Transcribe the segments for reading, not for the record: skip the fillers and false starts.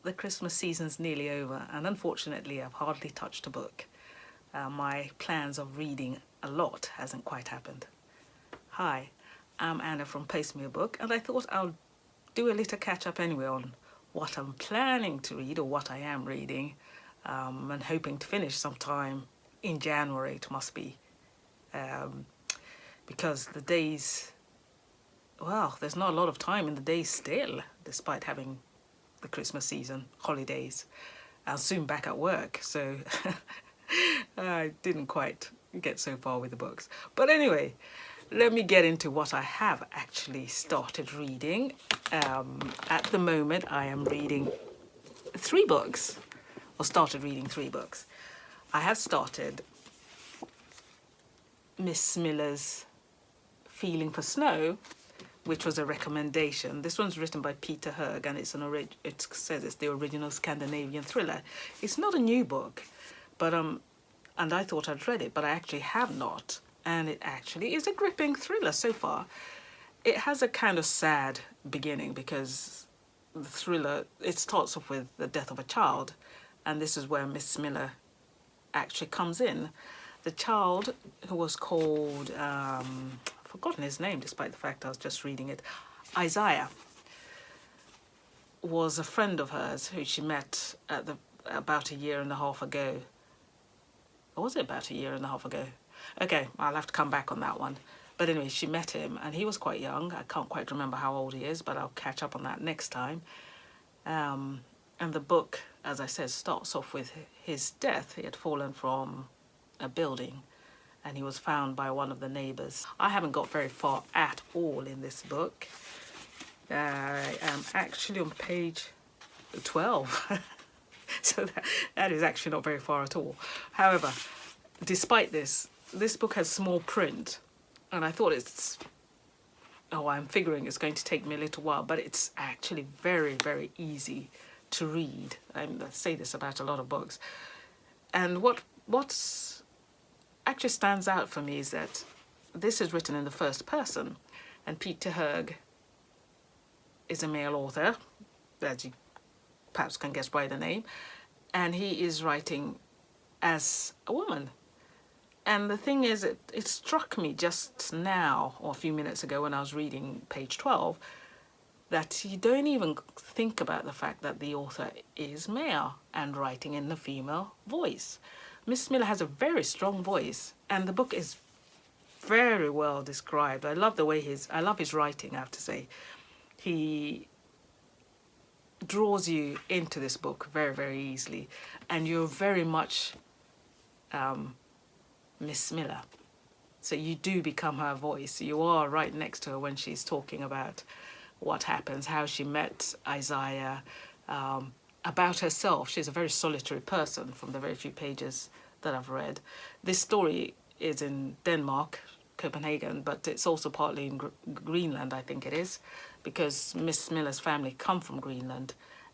the Christmas season's nearly over, and unfortunately I've hardly touched a book. My plans of reading a lot hasn't quite happened. Hi, I'm Anna from Post Me a Book, and I thought I'll do a little catch-up anyway on what I'm planning to read, or what I am reading, and hoping to finish sometime in January. It must be, because the days, well, there's not a lot of time in the days still, despite having the Christmas season holidays. I'll soon back at work, so I didn't quite get so far with the books. But anyway, let me get into what I have actually started reading. At the moment, I am reading 3 books, or started reading 3 books. I have started Miss Smilas' Feeling for Snow, which was a recommendation. This one's written by Peter Hurg, and it says it's the original Scandinavian thriller. It's not a new book, but and I thought I'd read it, but I actually have not. And it actually is a gripping thriller so far. It has a kind of sad beginning because the thriller, it starts off with the death of a child, and this is where Miss Smiller actually comes in. The child, who was called, I've forgotten his name despite the fact I was just reading it, Isaiah, was a friend of hers who she met at about a year and a half ago. Or was it about a year and a half ago? Okay, I'll have to come back on that one. But anyway, she met him, and he was quite young. I can't quite remember how old he is, but I'll catch up on that next time. And the book, as I said, starts off with his death. He had fallen from a building, and he was found by one of the neighbours. I haven't got very far at all in this book. I am actually on page 12. So that is actually not very far at all. However, despite this book has small print, and I thought I'm figuring it's going to take me a little while, but it's actually very, very easy to read. I say this about a lot of books. And what's actually stands out for me is that this is written in the first person, and Peter Hurg is a male author, as you perhaps can guess by the name, and he is writing as a woman. And the thing is, it struck me just now, or a few minutes ago when I was reading page 12, that you don't even think about the fact that the author is male and writing in the female voice. Miss Miller has a very strong voice, and the book is very well described. I love the way I love his writing, I have to say. He draws you into this book very, very easily, and you're very much Miss Miller. So you do become her voice. You are right next to her when she's talking about what happens, how she met Isaiah, about herself. She's a very solitary person from the very few pages that I've read. This story is in Denmark, Copenhagen, but it's also partly in Greenland, I think it is, because Miss Miller's family come from Greenland,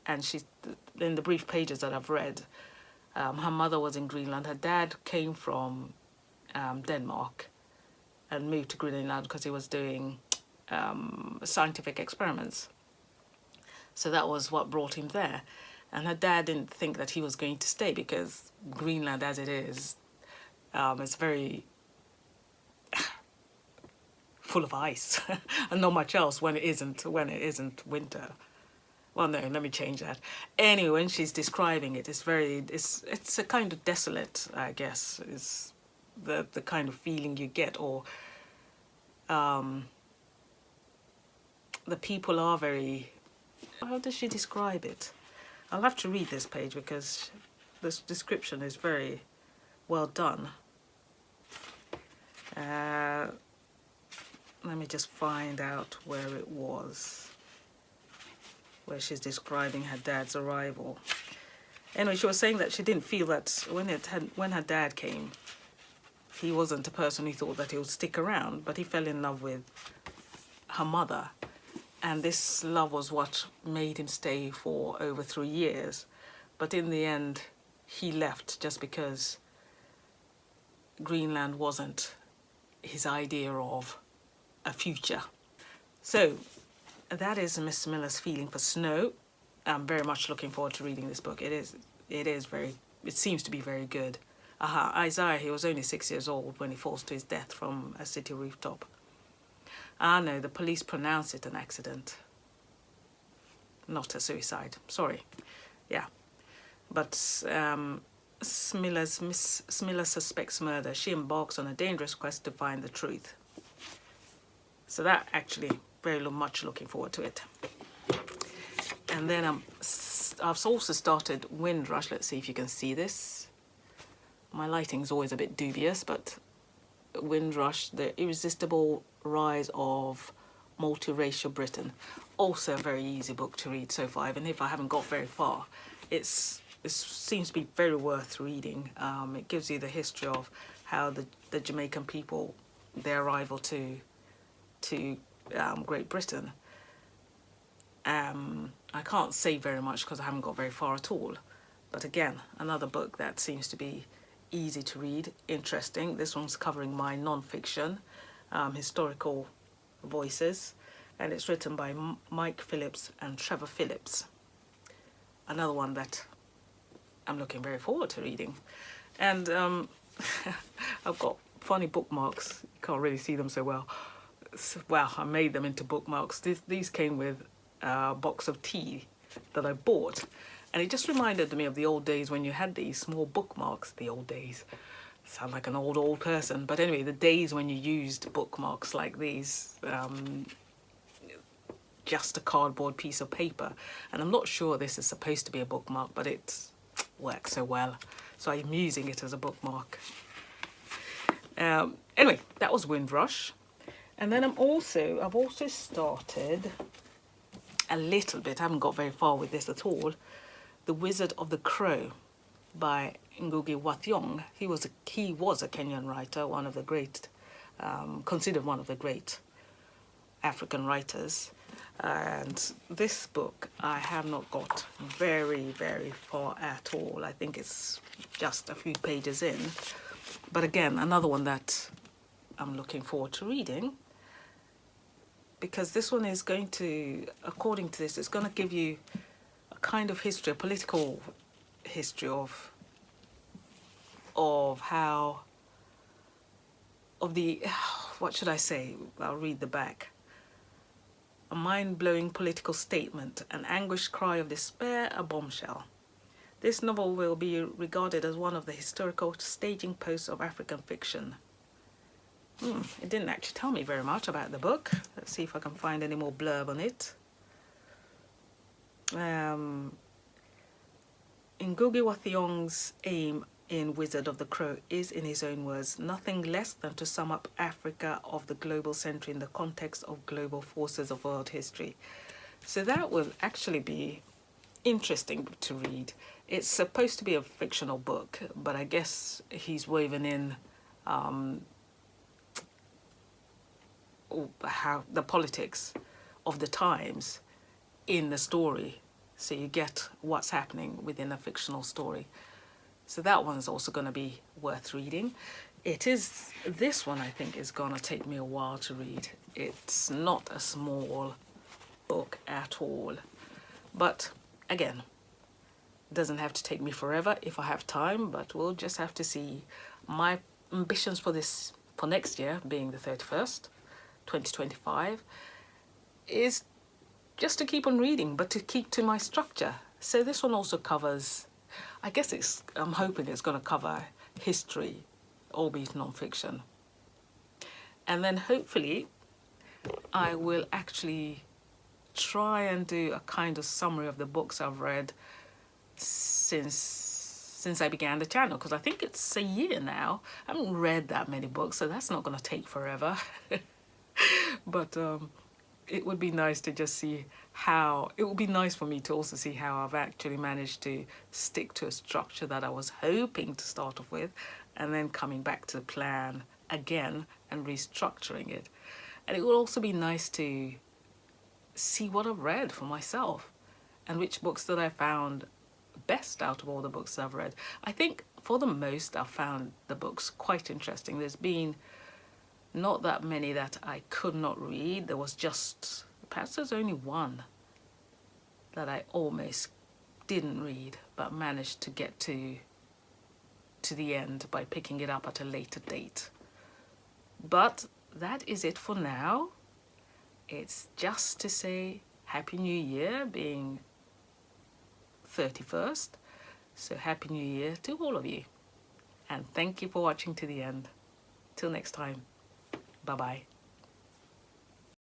and she's, in the brief pages that I've read, her mother was in Greenland. Her dad came from Denmark and moved to Greenland because he was doing scientific experiments. So that was what brought him there. And her dad didn't think that he was going to stay because Greenland, as it is very full of ice and not much else when it isn't winter. Well, no, let me change that. Anyway, when she's describing it, it's a kind of desolate, I guess, is the kind of feeling you get, or the people are very, how does she describe it? I'll have to read this page because this description is very well done. Let me just find out where it was, where she's describing her dad's arrival. Anyway, she was saying that she didn't feel that when her dad came, he wasn't a person who thought that he would stick around, but he fell in love with her mother. And this love was what made him stay for over 3 years. But in the end, he left just because Greenland wasn't his idea of a future. So that is Miss Miller's Feeling for Snow. I'm very much looking forward to reading this book. It seems to be very good. Isaiah, he was only 6 years old when he falls to his death from a city rooftop. No, the police pronounce it an accident, not a suicide. Sorry. Yeah. But Smilas suspects murder. She embarks on a dangerous quest to find the truth. So that actually, very much looking forward to it. And then I've also started WindRush. Let's see if you can see this. My lighting's always a bit dubious, but WindRush, The Irresistible Rise of Multiracial Britain. Also a very easy book to read so far, even if I haven't got very far. It seems to be very worth reading. It gives you the history of how the Jamaican people, their arrival to Great Britain. I can't say very much because I haven't got very far at all. But again, another book that seems to be easy to read, interesting. This one's covering my non-fiction, historical voices, and it's written by Mike Phillips and Trevor Phillips. Another one that I'm looking very forward to reading. And I've got funny bookmarks. You can't really see them so well. Well, I made them into bookmarks. These came with a box of tea that I bought. And it just reminded me of the old days when you had these small bookmarks. The old days. Sound like an old person. But anyway, the days when you used bookmarks like these. Just a cardboard piece of paper. And I'm not sure this is supposed to be a bookmark, but it works so well. So I'm using it as a bookmark. Anyway, that was WindRush. And then I've also started a little bit, I haven't got very far with this at all, The Wizard of the Crow by Ngugi wa Thiong'o. He was a Kenyan writer, one of the great, considered one of the great African writers. And this book I have not got very, very far at all. I think it's just a few pages in. But again, another one that I'm looking forward to reading, because this one is going to, according to this, it's going to give you a kind of history, a political history of how, of the, what should I say? I'll read the back. A mind-blowing political statement, an anguished cry of despair, a bombshell. This novel will be regarded as one of the historical staging posts of African fiction. It didn't actually tell me very much about the book. Let's see if I can find any more blurb on it. Ngugi wa Thiong'o's aim in Wizard of the Crow is, in his own words, nothing less than to sum up Africa of the global century in the context of global forces of world history. So that will actually be interesting to read. It's supposed to be a fictional book, but I guess he's woven in how the politics of the times in the story, so you get what's happening within a fictional story. So that one's also going to be worth reading. This one I think is going to take me a while to read. It's not a small book at all, but again, it doesn't have to take me forever if I have time, but we'll just have to see. My ambitions for next year, being the 31st, 2025, is just to keep on reading, but to keep to my structure. So this one also covers, I guess I'm hoping it's going to cover history, albeit non-fiction. And then hopefully I will actually try and do a kind of summary of the books I've read since I began the channel, because I think it's a year now. I haven't read that many books, so that's not going to take forever. But it would be nice to just see how, it would be nice for me to also see how I've actually managed to stick to a structure that I was hoping to start off with, and then coming back to the plan again and restructuring it. And it will also be nice to see what I've read for myself and which books that I found best out of all the books I've read. I think for the most I've found the books quite interesting. There's been not that many that I could not read. There was just, perhaps there's only one that I almost didn't read, but managed to get to the end by picking it up at a later date. But that is it for now. It's just to say Happy New Year, being 31st. So Happy New Year to all of you. And thank you for watching to the end. Till next time. Bye-bye.